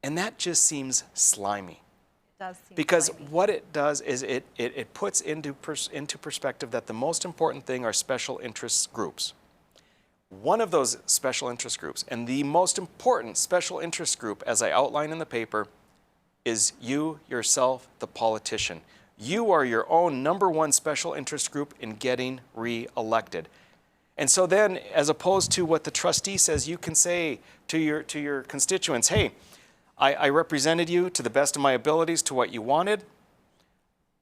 And that just seems slimy. It does seem because slimy. What it does is it puts into perspective that the most important thing are special interest groups. One of those special interest groups, and the most important special interest group, as I outline in the paper, is you, yourself, the politician. You are your own #1 special interest group in getting re-elected. And so then, as opposed to what the trustee says, you can say to your constituents, hey, I represented you to the best of my abilities to what you wanted.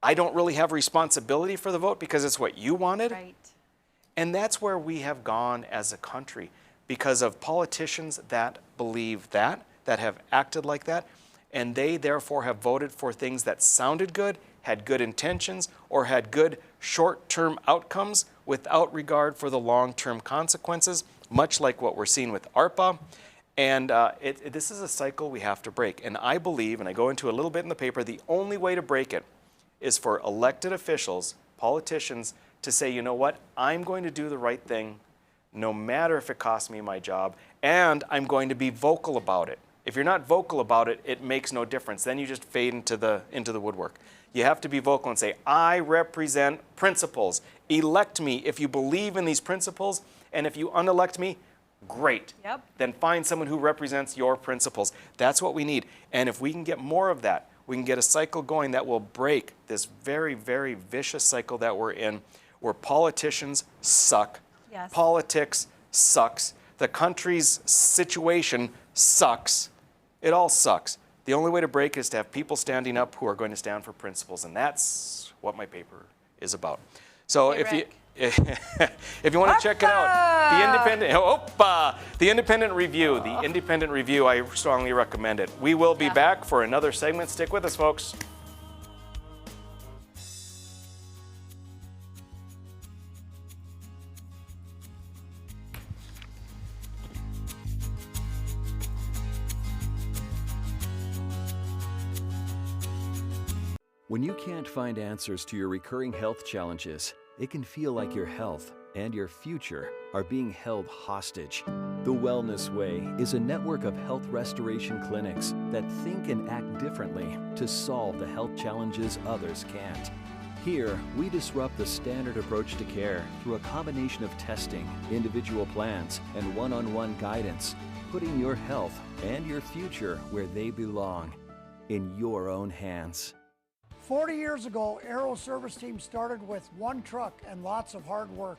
I don't really have responsibility for the vote because it's what you wanted. Right. And that's where we have gone as a country because of politicians that believe that have acted like that, and they therefore have voted for things that sounded good, had good intentions, or had good short-term outcomes without regard for the long-term consequences, much like what we're seeing with ARPA. And this is a cycle we have to break. And I believe, and I go into a little bit in the paper, the only way to break it is for elected officials, politicians, to say, you know what, I'm going to do the right thing no matter if it costs me my job, and I'm going to be vocal about it. If you're not vocal about it, it makes no difference. Then you just fade into the woodwork. You have to be vocal and say, I represent principles. Elect me if you believe in these principles, and if you unelect me, great. Yep. Then find someone who represents your principles. That's what we need. And if we can get more of that, we can get a cycle going that will break this very, very vicious cycle that we're in, where politicians suck. Yes. Politics sucks. The country's situation sucks. It all sucks. The only way to break is to have people standing up who are going to stand for principles, and that's what my paper is about. So Hey, if Rick. if you want to check it out, the Independent Review, I strongly recommend it. We will be back for another segment. Stick with us, folks. When you can't find answers to your recurring health challenges, it can feel like your health and your future are being held hostage. The Wellness Way is a network of health restoration clinics that think and act differently to solve the health challenges others can't. Here, we disrupt the standard approach to care through a combination of testing, individual plans, and one-on-one guidance, putting your health and your future where they belong, in your own hands. 40 years ago, Aero Service Team started with one truck and lots of hard work.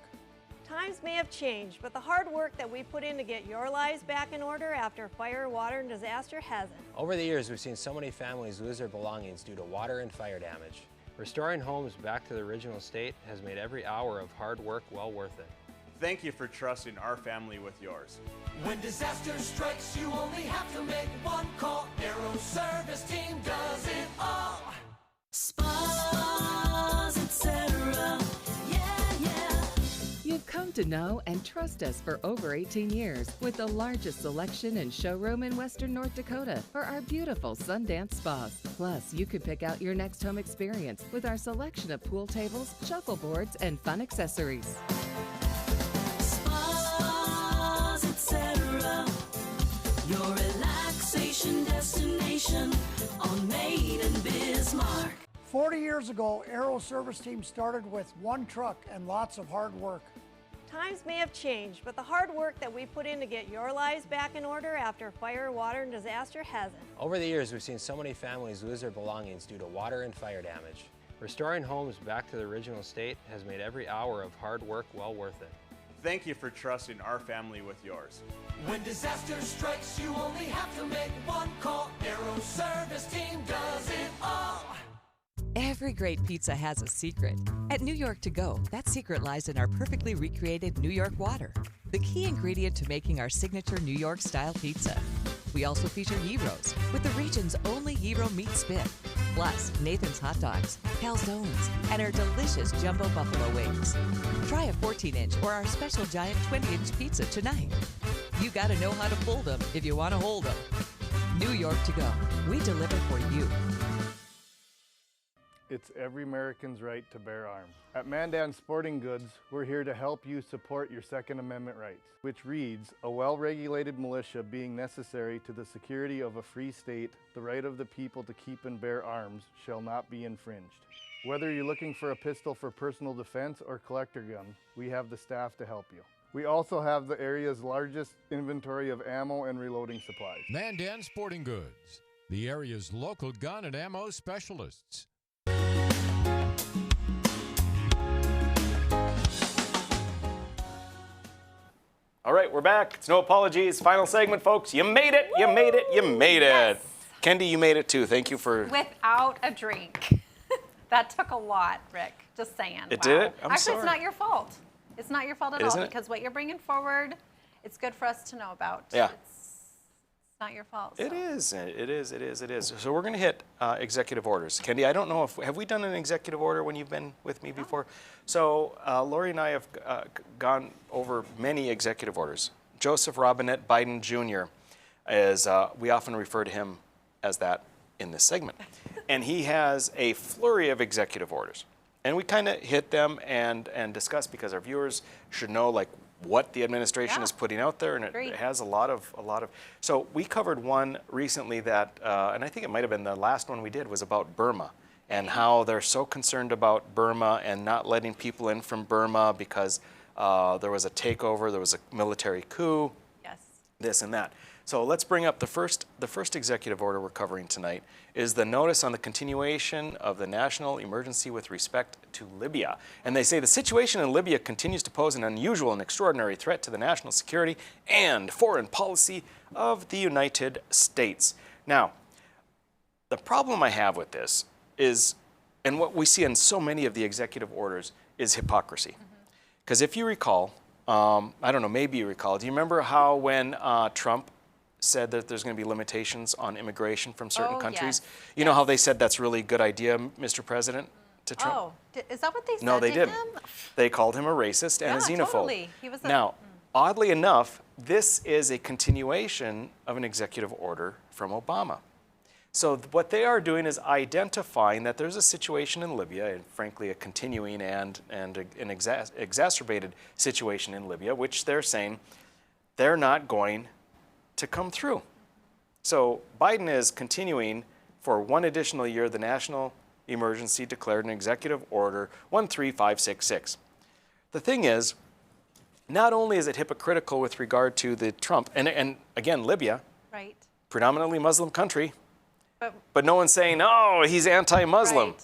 Times may have changed, but the hard work that we put in to get your lives back in order after fire, water, and disaster hasn't. Over the years, we've seen so many families lose their belongings due to water and fire damage. Restoring homes back to the original state has made every hour of hard work well worth it. Thank you for trusting our family with yours. When disaster strikes, you only have to make one call. Aero Service Team does it all. Spas, etc. Yeah. You've come to know and trust us for over 18 years with the largest selection and showroom in Western North Dakota for our beautiful Sundance spas. Plus, you could pick out your next home experience with our selection of pool tables, shuffleboards, and fun accessories. Spas, etc. Your relaxation destination on Main and Bismarck. 40 years ago, Aero Service Team started with one truck and lots of hard work. Times may have changed, but the hard work that we put in to get your lives back in order after fire, water, and disaster hasn't. Over the years, we've seen so many families lose their belongings due to water and fire damage. Restoring homes back to the original state has made every hour of hard work well worth it. Thank you for trusting our family with yours. When disaster strikes, you only have to make one call. Aero Service Team does it all. Every great pizza has a secret. At New York To Go, that secret lies in our perfectly recreated New York water, the key ingredient to making our signature New York style pizza. We also feature gyros with the region's only gyro meat spit, plus Nathan's hot dogs, calzones, and our delicious jumbo buffalo wings. Try a 14-inch or our special giant 20-inch pizza tonight. You gotta know how to fold them if you want to hold them. New York To Go, we deliver for you. It's every American's right to bear arms. At Mandan Sporting Goods, we're here to help you support your Second Amendment rights, which reads, a well-regulated militia being necessary to the security of a free state, the right of the people to keep and bear arms shall not be infringed. Whether you're looking for a pistol for personal defense or collector gun, we have the staff to help you. We also have the area's largest inventory of ammo and reloading supplies. Mandan Sporting Goods, the area's local gun and ammo specialists. All right, we're back. It's No Apologies. Final segment, folks. You made it. You made it. You made it. Kendi, you made it too. Thank you for... Without a drink. That took a lot, Rick. Just saying. It did? I'm Actually, sorry. it's not your fault. It's not your fault at all Isn't it? because what you're bringing forward, it's good for us to know about. Yeah. It's not your fault. It is. It is. It is. It is. So we're going to hit executive orders. Kendi, I don't know if have we done an executive order when you've been with me before. So Lori and I have gone over many executive orders. Joseph Robinette Biden Jr. is we often refer to him as that in this segment, and he has a flurry of executive orders, and we kind of hit them and discuss because our viewers should know like what the administration is putting out there, and it has a lot of. So we covered one recently that, and I think it might have been the last one we did, was about Burma and how they're so concerned about Burma and not letting people in from Burma because there was a takeover, there was a military coup, this and that. So let's bring up the first executive order we're covering tonight is the notice on the continuation of the national emergency with respect to Libya. And they say the situation in Libya continues to pose an unusual and extraordinary threat to the national security and foreign policy of the United States. Now, the problem I have with this is, and what we see in so many of the executive orders, is hypocrisy. Because if you recall, I don't know, maybe you recall, do you remember how when Trump said that there's going to be limitations on immigration from certain countries? You know how they said that's really a good idea, Mr. President, to Trump? Oh, is that what they said No, they to didn't. him? They called him a racist and a xenophobe. Totally. He was Now, oddly enough, this is a continuation of an executive order from Obama. So what they are doing is identifying that there's a situation in Libya, and frankly a continuing and an exacerbated situation in Libya, which they're saying they're not going to come through. So Biden is continuing for one additional year the national emergency declared in Executive Order 13566. The thing is, not only is it hypocritical with regard to the Trump, and again, Libya, predominantly Muslim country, but no one's saying, oh, he's anti-Muslim.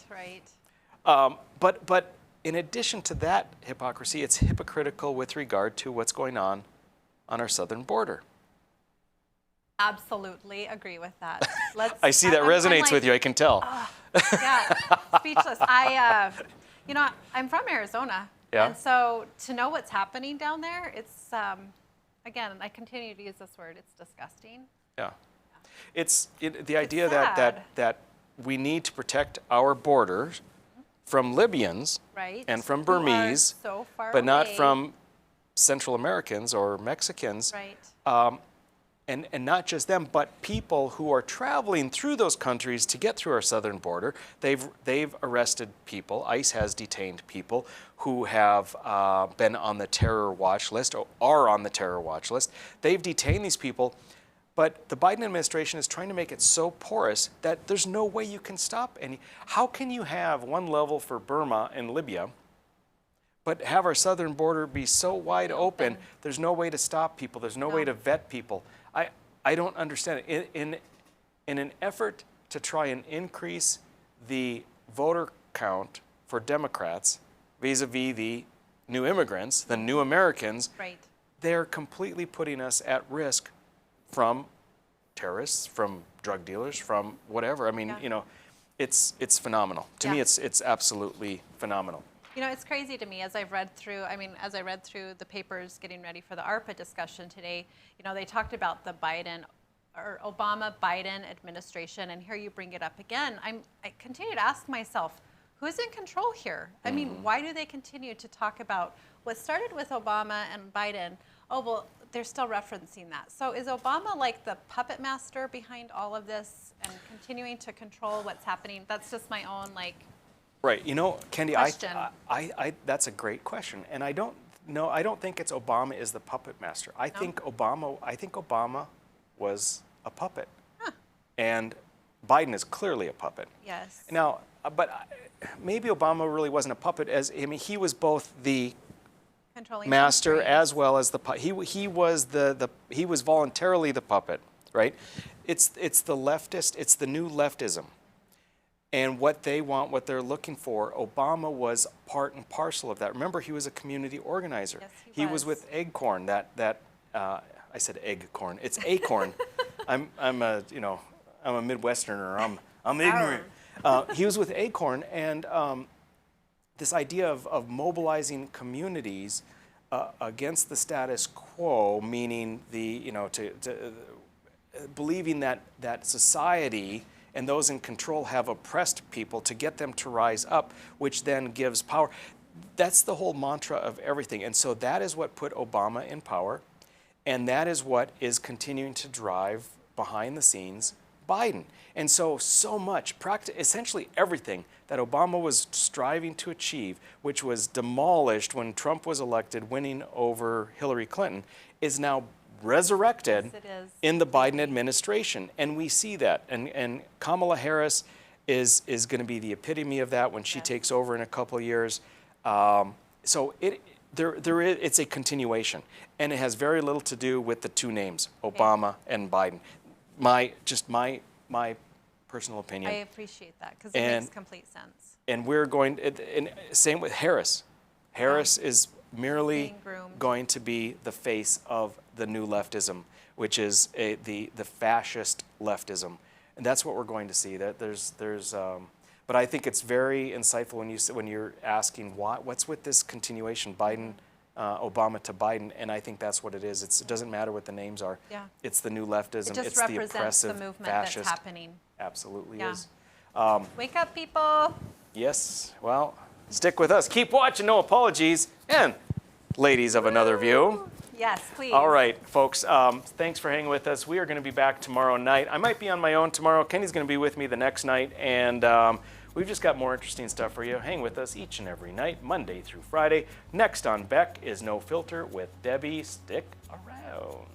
But in addition to that hypocrisy, it's hypocritical with regard to what's going on our southern border. Absolutely agree with that. I see that resonates with you, I can tell. Yeah, speechless. You know, I'm from Arizona. Yeah. And so to know what's happening down there, it's, again, I continue to use this word, it's disgusting. Yeah. It's the idea that we need to protect our borders from Libyans and from Burmese, so far but not away. from Central Americans or Mexicans. And not just them, but people who are traveling through those countries to get through our southern border. They've arrested people. ICE has detained people who have been on the terror watch list or are on the terror watch list. They've detained these people, but the Biden administration is trying to make it so porous that there's no way you can stop any. How can you have one level for Burma and Libya, but have our southern border be so wide open, there's no way to stop people, there's no way to vet people? I don't understand it. In an effort to try and increase the voter count for Democrats vis-a-vis the new immigrants, the new Americans, they're completely putting us at risk from terrorists, from drug dealers, from whatever. I mean, you know, it's phenomenal. To me, it's absolutely phenomenal. You know, it's crazy to me as I've read through, as I read through the papers getting ready for the ARPA discussion today, you know, they talked about the Obama-Biden administration, and here you bring it up again. I continue to ask myself, who's in control here? I mean, why do they continue to talk about what started with Obama and Biden? Oh, well, they're still referencing that. So is Obama like the puppet master behind all of this and continuing to control what's happening? That's just my own, like, right. You know, Kendi, question. that's a great question, and I don't think it's Obama is the puppet master. I think Obama was a puppet, and Biden is clearly a puppet. Yes. Now, but maybe Obama really wasn't a puppet, he was both the controlling master as well as the he was voluntarily the puppet, right? It's the leftist, it's the new leftism. And what they want, what they're looking for, Obama was part and parcel of that. Remember, he was a community organizer. Yes, he was with Acorn, that I said egg-corn. It's acorn. I'm a Midwesterner. I'm ignorant. He was with Acorn, and this idea of mobilizing communities against the status quo, meaning believing that society and those in control have oppressed people to get them to rise up, which then gives power. That's the whole mantra of everything. And so that is what put Obama in power, and that is what is continuing to drive behind the scenes Biden. And so much, essentially everything that Obama was striving to achieve, which was demolished when Trump was elected, winning over Hillary Clinton, is now resurrected in the Biden administration. And we see that. And Kamala Harris is going to be the epitome of that when she takes over in a couple of years. So it's a continuation. And it has very little to do with the two names, Obama and Biden. My personal opinion. I appreciate that because it makes complete sense. And we're going, and same with Harris. Harris is merely going to be the face of the new leftism, which is the fascist leftism, and that's what we're going to see. That but I think it's very insightful when you're asking what's with this continuation, Biden, Obama to Biden, and I think that's what it is. It doesn't matter what the names are. Yeah. It's the new leftism. It just it's represents the oppressive, the movement fascist. that's happening. Absolutely Yeah. is. Wake up, people. Yes. Well, stick with us. Keep watching. No apologies. And ladies of another view. Yes, please. All right, folks. Thanks for hanging with us. We are going to be back tomorrow night. I might be on my own tomorrow. Kenny's going to be with me the next night, and we've just got more interesting stuff for you. Hang with us each and every night, Monday through Friday. Next on Beck is No Filter with Debbie. Stick around.